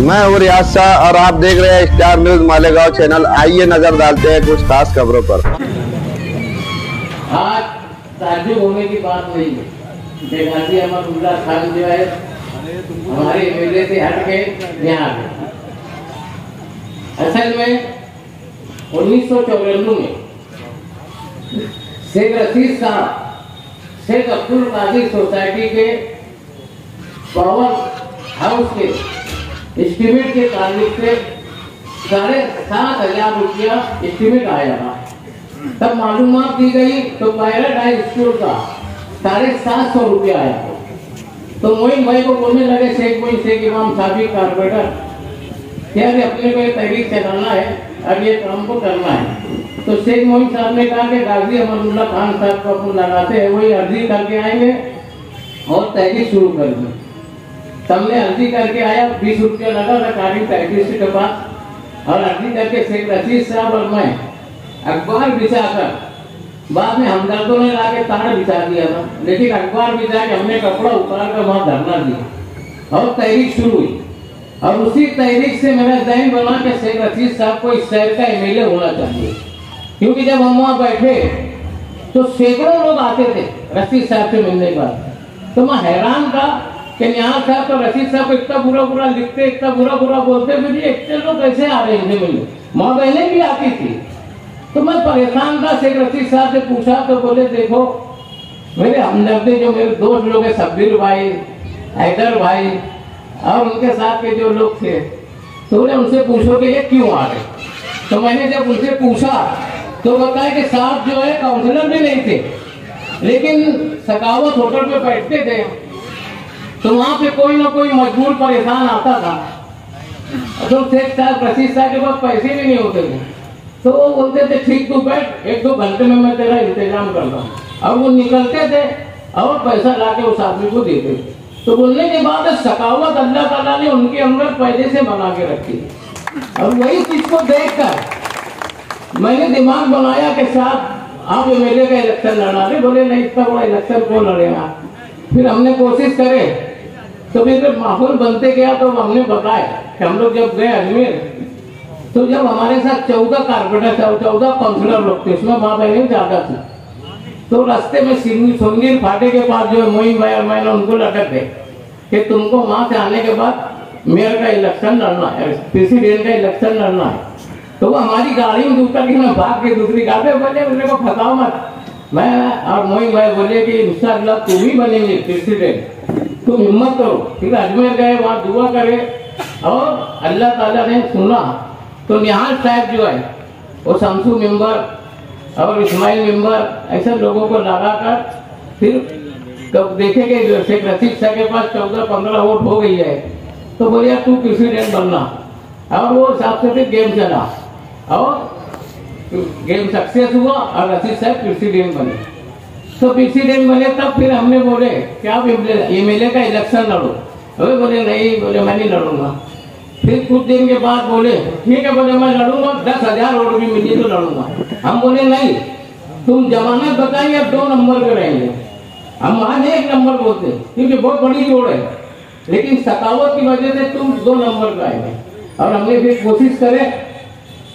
मैं हूँ रियाज शाह और आप देख रहे हैं स्टार न्यूज मालेगांव चैनल। आइए नजर डालते हैं कुछ खास खबरों पर। आज ताज्जुब होने की बात नहीं है। बेगाजी अहमदुल्लाह खान जो है हमारे एमएलए से हट के यहाँ आ गए। असल में 1994 में शेख रशीद साहब शेख अब्दुल कादिर सोसाइटी के पावर हाउस के एस्टीमेट के ताल्लुक से 7,500 रुपया एस्टीमेट आया था। तब मालूमात दी गई तो पैराडाइज स्कूल का 750 रुपया आया। तो मोइन भाई को बोलने लगे शेख इमाम साबिक कारपोरेटर क्या अपने को ये तहरीक चलाना है, अब ये काम को करना है। तो शेख मोइन साहब ने कहा कि गाजी अहमदुल्लाह खान साहब को अपन लगाते हैं, वही अर्जी करके आएंगे और तहरीक शुरू करेंगे। हमने अर्जी करके आया, 20 रुपया लगा रिकॉर्डिंग टाइपिस्ट के पास और अर्जी करके शेख रशीद साहब और मैं अखबार बिछाकर बाद में हमदर्दों ने लाके ताड़ बिछा दिया था, लेकिन अखबार बिछा के हमने कपड़ा उतार कर वहां धरना दिया और तहरीक शुरू हुई। और उसी तहरीक से मेरा जहन बना कि शेख रशीद साहब को इस शहर का एमएलए होना चाहिए, क्योंकि जब हम वहां बैठे तो सैकड़ों लोग आते थे रशीद साहब से मिलने के बाद। तो मैं हैरान था कि यहाँ साहब तो रशीद साहब को इतना बुरा लिखते, इतना बुरा बोलते, मुझे इतने लोग कैसे आ रहे हैं मिलने। माँ बहनें भी आती थी। तो मैं परेशान था। शेख रशीद साहब से पूछा तो बोले देखो मेरे हमदर्दे जो मेरे दोस्त लोग हैं, शब्बीर भाई, हैदर भाई और उनके साथ के जो लोग थे, तो बोले उनसे पूछो कि ये क्यों आ रहे। तो मैंने जब उनसे पूछा तो बताया कि साहब जो है काउंसलर भी नहीं थे, लेकिन सकावत होटल पे बैठते थे तो वहां पे कोई ना कोई मजबूर परेशान आता था। तो शेख साहब रशीद साहब के पास पैसे भी नहीं होते थे, तो वो बोलते थे ठीक तू बैठ, 1-2 घंटे में मैं तेरा इंतजाम करता हूँ। और वो निकलते थे और पैसा लाके उस आदमी को देते थे। तो बोलने के बाद सकावत अल्लाह ताला ने उनके अंदर पहले से बना के रखी। और वही चीज को देखकर मैंने दिमाग बनाया कि साहब आप एमएलए का इलेक्शन लड़ा रहे। बोले नहीं, इतना बड़ा इलेक्शन कौन लड़ेगा। फिर हमने कोशिश करे तो फिर माहौल बनते गया। तो हमने बताया कि हम लोग जब गए अजमेर तो जब हमारे साथ 14 कारपोरेटर 14 काउंसिलर लोग थे, उसमें माँ बहनें ज्यादा थी। तो रास्ते में सुंगीर फाटे के पास जो है मोइन भाई और मैंने उनको लटक गए कि तुमको वहां से आने के बाद मेयर का इलेक्शन लड़ना है, प्रेसिडेंट का इलेक्शन लड़ना है। तो वो हमारी गाड़ी में दूसरा कि मैं भाग के दूसरी गाड़ी बोले मेरे को फंसाओ मत। मैं और मोइन भाई बोले कि इंशाअल्लाह तुम ही बनेंगे प्रेसिडेंट, तुम हिम्मत करो। फिर अजमेर गए, वहां दुआ करे और अल्लाह ताला ने सुना। तो निहाल साहब जो है वो शमसू मेंबर और इस्माइल मेंबर ऐसे लोगों को लगाकर फिर कब देखे कि शेख रशीद साहब के पास 14-15 वोट हो गई है, तो बोले तू प्रेसिडेंट बनना। और वो हिसाब से फिर गेम चला और गेम सक्सेस हुआ और रशीद साहब प्रेसिडेंट बने। तो प्रेसिडेंट बने तब फिर हमने बोले कि आप एमएलए का इलेक्शन लड़ो। अरे बोले नहीं, बोले मैं नहीं लड़ूंगा। फिर कुछ दिन के बाद बोले ठीक है, बोले मैं लड़ूंगा, 10,000 वोट भी मिली तो लड़ूंगा। हम बोले नहीं, तुम जमानत बताएंगे अब 2 नंबर पे रहेंगे। हम वहां 1 नंबर बोलते क्योंकि बहुत बड़ी जोड़ है, लेकिन सकावत की वजह से तुम 2 नंबर पे आएंगे। और हमने फिर कोशिश करे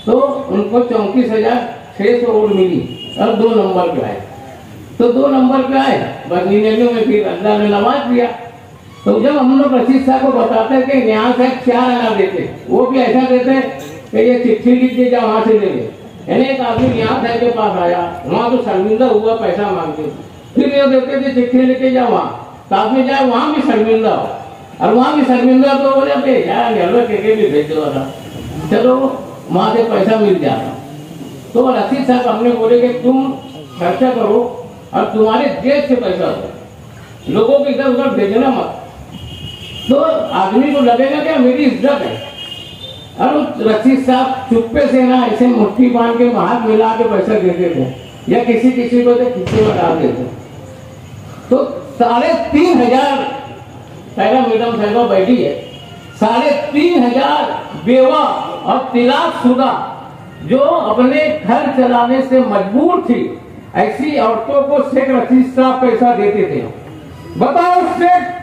तो उनको 34,600 वोट मिली और 2 नंबर पे आए। तो 2 नंबर पे आए, बस 99 में फिर अल्लाह ने नवाज दिया। तो जब हम लोग रशीद साहब को बताते कि यहाँ से 4 आना देते, वो भी ऐसा देते कि ये चिट्ठी लिख दे जाओ वहां से ले ले। यानी एक आदमी यहाँ साहब के पास आया, वहां तो शर्मिंदा हुआ पैसा मांगते, फिर ये देते थे चिट्ठी लेके जाओ वहाँ, साथ में जाए वहां भी शर्मिंदा हो। और वहां भी शर्मिंदा तो बोले यार के भी भेज दो, चलो वहां से पैसा मिल जाता। तो रशीद साहब हमने बोले कि तुम खर्चा करो और तुम्हारे जेब से पैसा दो, लोगों को इधर उधर भेजना मत। तो आदमी को लगेगा कि मेरी इज्जत है। और रशीद साहब चुप्पे से ना ऐसे मुट्ठी बांध के हाथ मिला के पैसा देते थे या किसी को तो खिस्से में डाल देते। तो 3,500 पहला मैडम साहबा बैठी है, 3,500 बेवा और तलाकशुदा जो अपने घर चलाने से मजबूर थी, ऐसी औरतों को शेख रशीद साहब पैसा देते थे। बताओ शेख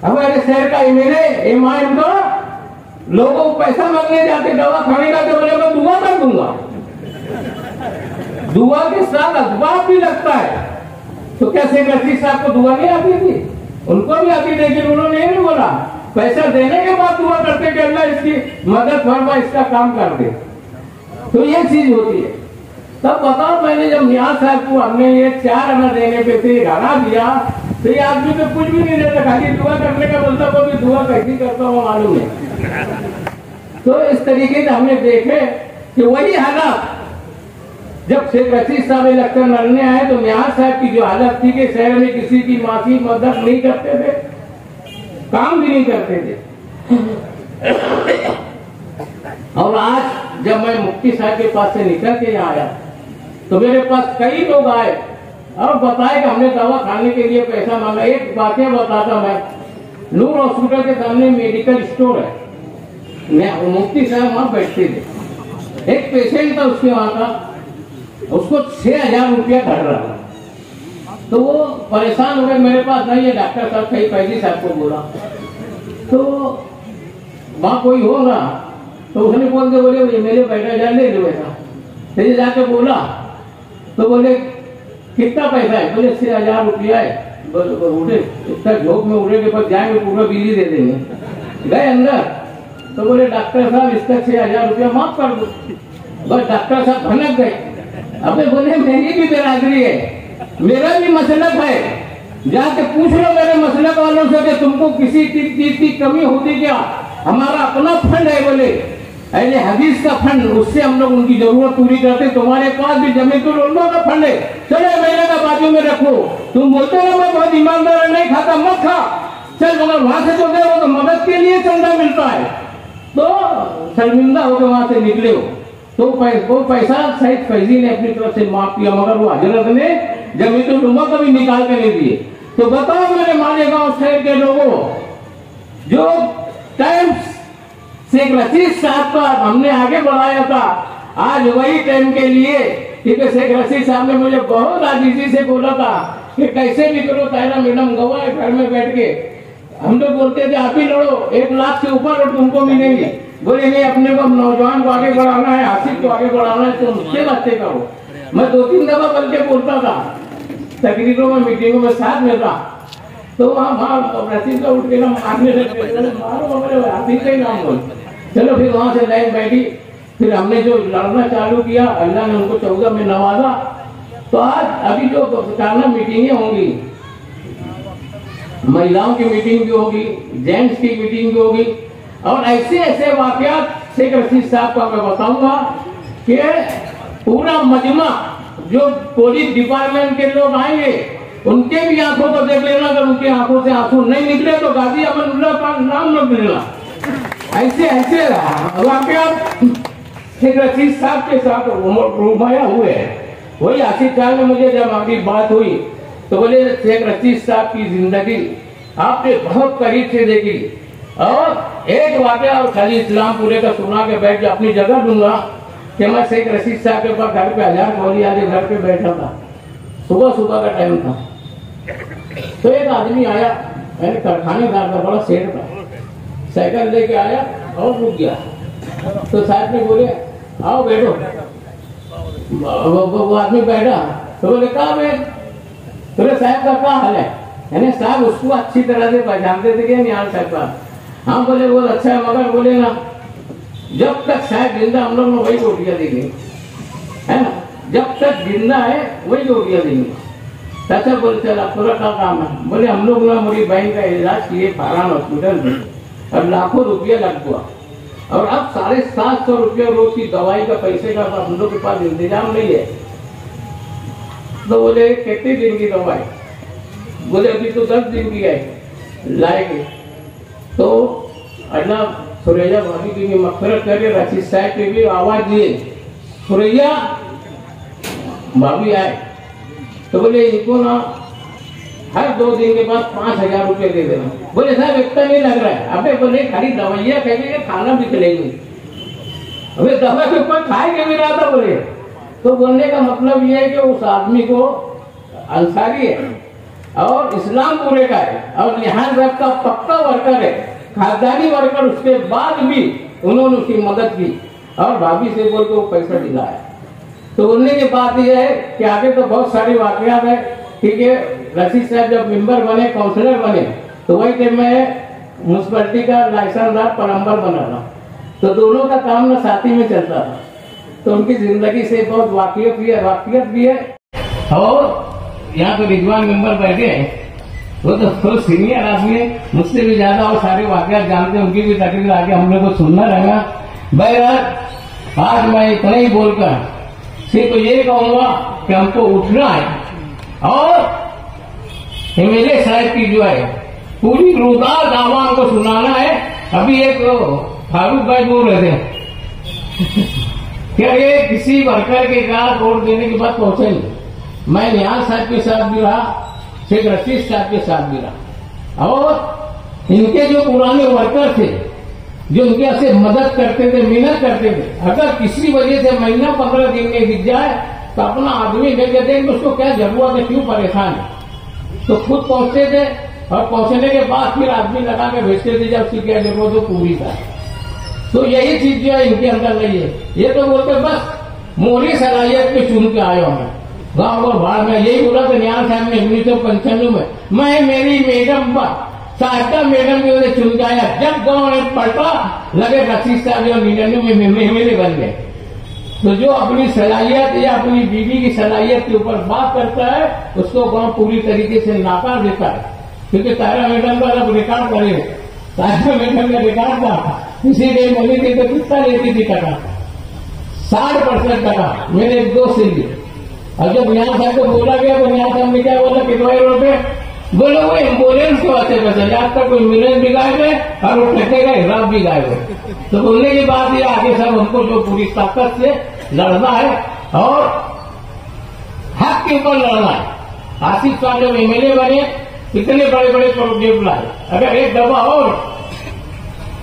हमारे शहर का एमएलए इमाम लोगों को पैसा मांगने जाते दवा खाने का, तो बोले मैं दुआ कर दूंगा। दुआ के साथ असबाब भी लगता है। तो क्या शेख रशीद साहब को दुआ नहीं आती थी? उनको भी आती, लेकिन उन्होंने नहीं बोला। पैसा देने के बाद दुआ करते कि अल्लाह इसकी मदद फरमा, इसका काम कर दे। तो ये चीज होती है। तब बताओ, मैंने जब नियाज साहब को हमने ये 4 आना देने पे थे गाना दिया, तो ये आदमी तो कुछ भी नहीं देता, खाली दुआ करने का बोलता, को भी दुआ कैसी करता हूँ मालूम है। तो इस तरीके से हमने देखे कि वही हालात जब शेख रशीद साहब इलेक्शन लड़ने आए, तो नियाज साहब की जो हालत थी कि शहर में किसी की मासी मदद नहीं करते थे, काम भी नहीं करते थे। और आज जब मैं मुफ्ती साहब के पास से निकल के यहाँ आया, तो मेरे पास कई लोग आए और बताए कि हमने दवा खाने के लिए पैसा मांगा। एक वाकया बताता मैं, नूर हॉस्पिटल के सामने मेडिकल स्टोर है, मुफ्ती साहब वहां बैठते थे। एक पेशेंट था उसके वहां का, उसको 6000 रुपया घट रहा था। तो वो परेशान हो गए, मेरे पास नहीं है डॉक्टर साहब, कहीं पैदी साहब को बोला। तो वहां कोई होगा, तो उसने बोल के बोले मेरे बैठा जा ले लो ऐसा। फिर जाके बोला तो बोले कितना पैसा है? बोले 6000 रुपया है। उठे, इतना झोंक में उड़े के पास जाएंगे, पूरा बिजली दे देंगे। गए अंदर तो बोले डॉक्टर साहब इसका 6000 रुपया माफ कर दो। बस डॉक्टर साहब भनक गए। अबे बोले मेरी भी बिरादरी है, मेरा भी मसलक है, जाके पूछ लो मेरे मसलक वालों से कि तुमको किसी चीज की कमी होती क्या? हमारा अपना फंड है, बोले अहले हदीस का फंड, उससे हम लोग उनकी जरूरत पूरी करते। तुम्हारे पास भी जमीयतुल उलमा का फंड है, चलो महीने का बाजू में रखो। तुम बोलते हो मैं बहुत ईमानदार नहीं खाता, मत खा, चल मगर वहां से तो गए हो तो मदद के लिए चंदा मिलता है, तो शर्मिंदा होकर वहां से निकले हो। तो वो पैसा सईद फैजी ने अपनी तरफ से माफ किया, मगर वो हजरत ने जमीयतुल उलमा का भी निकाल के नहीं दिए। तो बताओ मेरे मालेगांव शहर के लोगों, जो टाइम शेख रशीद साहब का हमने आगे बढ़ाया था, आज वही टाइम के लिए, क्योंकि शेख रशीद साहब ने मुझे बहुत आजीजी से बोला था कि कैसे भी करो तायरा मैडम गवाह है घर में बैठ के। हम लोग बोलते थे आप ही लड़ो, 1 लाख से ऊपर और तुमको मिलेंगे। बोले नहीं, अपने को नौजवान को आगे बढ़ाना है, आसिफ को आगे बढ़ाना है, तो मुझसे बातें करो। मैं 2-3 दफा बल के बोलता था, तकरीरों में मीटिंगों में साथ में था। तो वहाँ रशीद का उठ के ना मारने लगे, मारो हमारे हाफिज का ही नाम बोल। चलो फिर वहां से लाइन बैठी, फिर हमने जो लड़ना चालू किया, अल्लाह ने उनको 14 में नवाजा। तो आज अभी जो काना मीटिंगें होंगी, महिलाओं की मीटिंग भी होगी, जेंट्स की मीटिंग भी होगी, और ऐसे ऐसे वाकयात शेख रशीद साहब का मैं बताऊंगा कि पूरा मजमा जो पुलिस डिपार्टमेंट के लोग आएंगे, उनके भी आंखों को देख लेना। अगर उनकी आंखों से आंसू नहीं निकले तो गाजी अमनुल्लाह का नाम न लेना। ऐसे ऐसे वाकयात शेख रशीद साहब के साथ रुमाया हुए हैं। वही आसिफ साहब ने मुझे जब आपकी बात हुई तो बोले शेख रशीद साहब की जिंदगी आपने बहुत करीब से देखी, और एक वाकया और खाली इस्लामपुरे का सुना के बैठ के अपनी जगह दूंगा कि मैं शेख रशीद साहब के पास घर पे 1000 कौली आगे घर पे बैठा था, सुबह सुबह का टाइम था। तो एक आदमी आया, मैंने कारखानेदार था, बड़ा सेठ था, साइकिल लेके आया और रुक गया। तो साहब ने बोले आओ बैठो। वो आदमी बैठा तो बोले कहा बैठ। बोले साहब का क्या हाल है? यानी साहब उसको अच्छी तरह से पहचानते थे कि निहाल साहब का। हाँ बोले बहुत अच्छा है, मगर बोले ना जब तक साहब जिंदा हम लोग ने वही रोटियां देंगे, है ना, जब तक जिंदा है वही रोटियां देंगे। चाचा बोले चल पूरा क्या काम है? बोले हम लोग ना मेरी बहन का इलाज किए फारान हॉस्पिटल में, और लाखों रुपया लग हुआ, और अब 750 रुपया रोज की दवाई का पैसे का हम लोग के पास इंतजाम नहीं है। तो बोले कितने दिन की दवाई? बोले अभी तो 10 दिन की है, लाएंगे। तो अल्लाह सुरैया भाभी की भी मगफिरत करे, रशीद साहब की भी आवाज दिए, सुरैया भाभी आए। तो बोले इनको ना हर 2 दिन के बाद 5000 रुपये दे देना। बोले साहब इतना नहीं लग रहा है। अबे बोले खाली दवाइयाँ खाएंगे, खाना भी खिलाएंगे। अबे दवा के ऊपर खाए के भी रहा था बोले। तो बोलने का मतलब ये है कि उस आदमी को अंसारी है और इस्लाम पूरे का है और निहाल साहब का पक्का वर्कर है, खासदारी वर्कर उसके बाद भी उन्होंने उसकी मदद की और भाभी से बोल के वो पैसा दिलाया। तो बोलने की बात यह है कि आगे तो बहुत सारी वाकयात है। ठीक है, रशीद साहब जब मेंबर बने, काउंसलर बने, तो वही टाइम में म्यूनसिपलिटी का लाइसेंसदार प्लम्बर बना था। तो दोनों का काम ना साथ ही में चलता था। तो उनकी जिंदगी से बहुत वाकियत भी है। और यहाँ तो रिजवान मेंबर बैठे हैं, वो तो सीनियर आदमी है, मुझसे भी ज्यादा और सारे वाकयात जानते हैं, उनकी भी तकरीर आगे हम लोग को सुनना रहेगा। बहरहाल आज मैं इतना ही बोलकर सिर्फ ये कहूंगा कि हमको उठना है और एमएलए साहब की जो है पूरी रुदार आवाम को सुनाना है। अभी एक फारूक भाई बोल रहे थे क्या ये किसी वर्कर के साथ वोट देने के बाद पहुंचे नहीं। मैं नियाज साहब के साथ भी रहा, शेख रशीद साहब के साथ भी रहा, और इनके जो पुराने वर्कर थे जो इनके से मदद करते थे, मेहनत करते थे, अगर किसी वजह से महीना 15 दिन में दिख जाए तो अपना आदमी भेज देते हैं, उसको क्या जरूरत है, क्यों परेशान है। तो खुद पहुंचते थे और पहुंचने के बाद फिर आदमी लगा के भेजते थे जब उसकी क्या जरूरत हो पूरी था। तो यही चीज जो है इनके अंदर नहीं है। ये तो बोलते बस मोरी सलाहियत पे चुन के आयो मैं गाँव और बाढ़ में। यही बोला था नियाज साहब ने 1995 में, मैं मेरी मैडम साहिबा मैडम की वजह चुन के आया। जब गाँव में पलटा लगे रशीद साहब जो 99 में मेरे बन गए। तो जो अपनी सलाहियत या अपनी बीवी की सलाहियत के ऊपर बात करता है उसको गाँव पूरी तरीके से नाकार देता है। क्योंकि तारा मैडम का जब रिकॉर्ड करे, तारा मैडम का रिकॉर्ड था इसी डे मनी थी तो कितना लेती थी टका, 60% टका मेरे एक दोस्त से लिए। और जब नियाज साहब को बोला गया तो नियाज साहब ने क्या बोला, कितने रुपए बोले, वो एम्बुलेंस के वास्ते पैसे, आज तक एम्बुलेंस भी गायब है और वो ठेके का हिसाब भी गायब है। तो बोलने की बात ये आगे सब हमको जो पूरी ताकत से लड़ना है और हक के ऊपर लड़ना है। आसिफ साहब जब एमएलए बने इतने बड़े बड़े प्रोजेक्ट लाए, अगर एक दफा और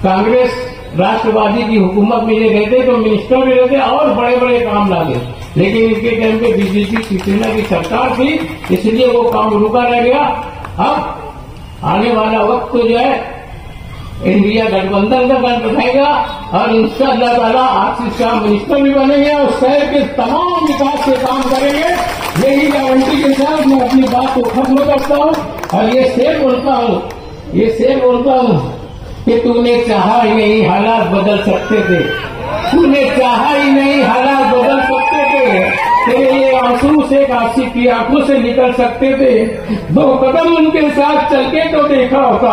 कांग्रेस राष्ट्रवादी की हुकूमत में ये रहते तो मिनिस्टर भी रहते और बड़े बड़े काम लागे, लेकिन इनके टाइम पे बीजेपी शिवसेना की सरकार थी इसलिए वो काम रुका रह गया। अब आने वाला वक्त तो जो है इंडिया गठबंधन का गण बैठाएगा और इंशाअल्लाह ताला आसिफ साहब मिनिस्टर भी बनेंगे और शहर के तमाम विकास के काम करेंगे। यही गारंटी के साथ मैं अपनी बात को खत्म करता हूँ और ये शेर बोलता हूँ कि तूने चाहा ही नहीं हालात बदल सकते थे, तूने चाहा ही नहीं हालात बदल सकते थे, तेरे ये आंसू से आशिक की आंखों से निकल सकते थे, 2 कदम उनके साथ चल के तो देखा होता,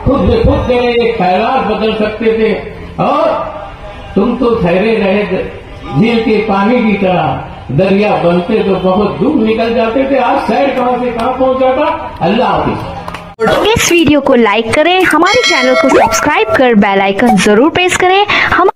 खुद तेरे ये ख्यालात बदल सकते थे। और तुम तो ठहरे रहे झील के पानी की तरह, दरिया बनते तो बहुत दूर निकल जाते थे। आज शहर कहां से कहां पहुंच जाता। अल्लाह हाफिज। इस वीडियो को लाइक करें, हमारे चैनल को सब्सक्राइब कर बेल आइकन जरूर प्रेस करें। हम